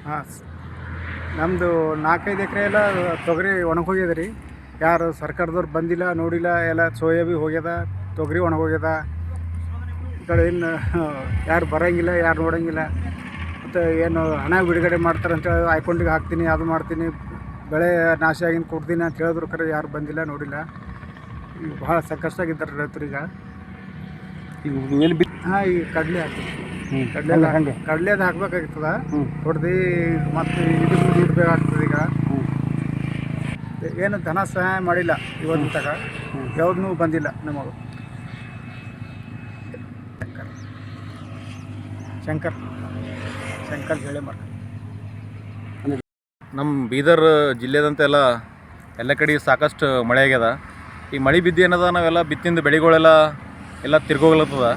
ಹಾಂ, ನಮ್ಮದು 4-5 ಎಕರೆ ಎಲ್ಲ ತೊಗರಿ ಒಣಗೋಗ್ಯದ ರೀ. ಯಾರು ಸರ್ಕಾರದವ್ರು ಬಂದಿಲ್ಲ, ನೋಡಿಲ್ಲ. ಎಲ್ಲ ಸೋಯಾಬಿ ಹೋಗ್ಯದ, ತೊಗರಿ ಒಣಗೋಗ್ಯದ. ಈ ಕಡೆ ಇನ್ನು ಯಾರು ಬರೋಂಗಿಲ್ಲ, ಯಾರು ನೋಡೋಂಗಿಲ್ಲ. ಮತ್ತು ಏನು ಹಣ ಬಿಡುಗಡೆ ಮಾಡ್ತಾರಂತೇಳಿ ಅಕೌಂಟಿಗೆ ಹಾಕ್ತೀನಿ, ಅದು ಮಾಡ್ತೀನಿ, ಬೆಳೆ ನಾಶ ಆಗಿನ ಕೊಡ್ತೀನಿ ಅಂತ ಹೇಳಿದ್ರು. ಕರೆ ಯಾರು ಬಂದಿಲ್ಲ, ನೋಡಿಲ್ಲ. ಈಗ ಭಾಳ ಸಂಕಷ್ಟ ಆಗಿದ್ದಾರೆ ರೈತರಿಗೆ. ಈಗ ಎಲ್ಲಿ ಹಾಂ, ಈಗ ಕಡಲೆ ಹಾಕ್ತೀವಿ. ಕಡಲೆದು ಹಾಕ್ಬೇಕಾಗ್ತದ. ಹೊಡೆದು ಮತ್ತು ಇದು ಬೇಕಾಗ್ತದೆ. ಈಗ ಏನು ಧನ ಸಹಾಯ ಮಾಡಿಲ್ಲ ಇವತ್ತಿನ ತನಕ, ಯಾವುದೂ ಬಂದಿಲ್ಲ ನಮಗೆ. ಶಂಕರ್ ಹೇಳಿ ಮಾಡ ನಮ್ಮ ಬೀದರ್ ಜಿಲ್ಲೆದಂತೆ ಎಲ್ಲ ಕಡೆ ಸಾಕಷ್ಟು ಮಳೆ ಆಗ್ಯದ. ಈಗ ಮಳೆ ಬಿದ್ದು ಏನದ, ನಾವೆಲ್ಲ ಬಿತ್ತಿಂದ ಬೆಳೆಗಳೆಲ್ಲ ತಿರ್ಗೋಗ್ಲತ್ತದ.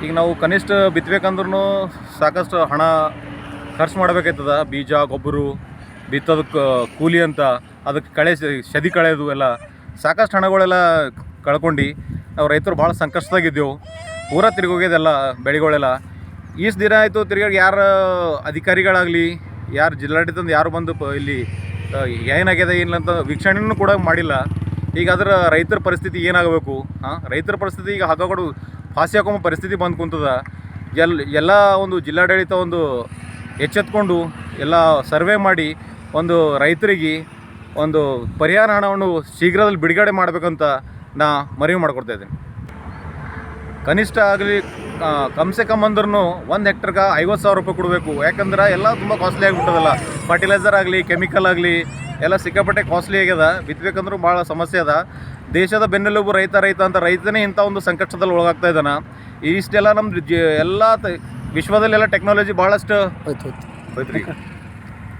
ಈಗ ನಾವು ಕನಿಷ್ಠ ಬಿತ್ತಬೇಕಂದ್ರೂ ಸಾಕಷ್ಟು ಹಣ ಖರ್ಚು ಮಾಡಬೇಕಾಯ್ತದ. ಬೀಜ, ಗೊಬ್ಬರ, ಬಿತ್ತೋದಕ್ಕೆ ಕೂಲಿ ಅಂತ, ಅದಕ್ಕೆ ಸದಿ ಕಳೆಯೋದು ಎಲ್ಲ ಸಾಕಷ್ಟು ಹಣಗಳೆಲ್ಲ ಕಳ್ಕೊಂಡು ನಾವು ರೈತರು ಭಾಳ ಸಂಕಷ್ಟದಾಗಿದ್ದೆವು. ಪೂರಾ ತಿರ್ಗೋಗ್ಯದೆಲ್ಲ ಬೆಳೆಗಳೆಲ್ಲ. ಇಷ್ಟು ದಿನ ಆಯಿತು ತಿರ್ಗಾಡಿ ಯಾರು ಅಧಿಕಾರಿಗಳಾಗಲಿ, ಯಾರು ಜಿಲ್ಲಾಡಳಿತದಿಂದ ಯಾರು ಬಂದು ಇಲ್ಲಿ ಏನಾಗ್ಯದ ಏನಿಲ್ಲ ವೀಕ್ಷಣೆಯೂ ಕೂಡ ಮಾಡಿಲ್ಲ. ಈಗ ಅದರ ರೈತರ ಪರಿಸ್ಥಿತಿ ಏನಾಗಬೇಕು? ರೈತರ ಪರಿಸ್ಥಿತಿ ಈಗ ಹಾಕೋಡು ಫಾಸಿ ಹಾಕೊಂಬ ಪರಿಸ್ಥಿತಿ ಬಂದು ಕುಂತದ. ಎಲ್ಲ ಒಂದು ಜಿಲ್ಲಾಡಳಿತ ಒಂದು ಎಚ್ಚೆತ್ಕೊಂಡು ಎಲ್ಲ ಸರ್ವೆ ಮಾಡಿ ಒಂದು ರೈತರಿಗೆ ಒಂದು ಪರಿಹಾರ ಹಣವನ್ನು ಶೀಘ್ರದಲ್ಲಿ ಬಿಡುಗಡೆ ಮಾಡಬೇಕಂತ ನಾ ಮನವಿ ಮಾಡ್ಕೊಡ್ತಾಯಿದ್ದೀನಿ. ಕನಿಷ್ಠ ಆಗಲಿ ಕಮ್ಸೆ ಕಮ್ ಅಂದ್ರೂ 1 ಹೆಕ್ಟರ್ಗೆ 50,000 ರೂಪಾಯಿ ಕೊಡಬೇಕು. ಯಾಕಂದ್ರೆ ಎಲ್ಲ ತುಂಬ ಕಾಸ್ಟ್ಲಿ ಆಗಿಬಿಟ್ಟದಲ್ಲ. ಫರ್ಟಿಲೈಸರ್ ಆಗಲಿ, ಕೆಮಿಕಲ್ ಆಗಲಿ ಎಲ್ಲ ಸಿಕ್ಕಾಪಟ್ಟೆ ಕಾಸ್ಟ್ಲಿ ಆಗ್ಯದ. ಬಿತ್ತಬೇಕಂದ್ರೂ ಭಾಳ ಸಮಸ್ಯೆ ಅದ. ದೇಶದ ಬೆನ್ನೆಲುಬು ರೈತ ಅಂತ ರೈತನೇ ಇಂಥ ಒಂದು ಸಂಕಷ್ಟದಲ್ಲಿ ಒಳಗಾಗ್ತಾ ಇದ್ದಾನೆ. ಇಷ್ಟೆಲ್ಲ ನಮ್ಮ ಎಲ್ಲ ವಿಶ್ವದಲ್ಲೆಲ್ಲ ಟೆಕ್ನಾಲಜಿ ಭಾಳಷ್ಟು ಹೋಯ್ತು ರೀ.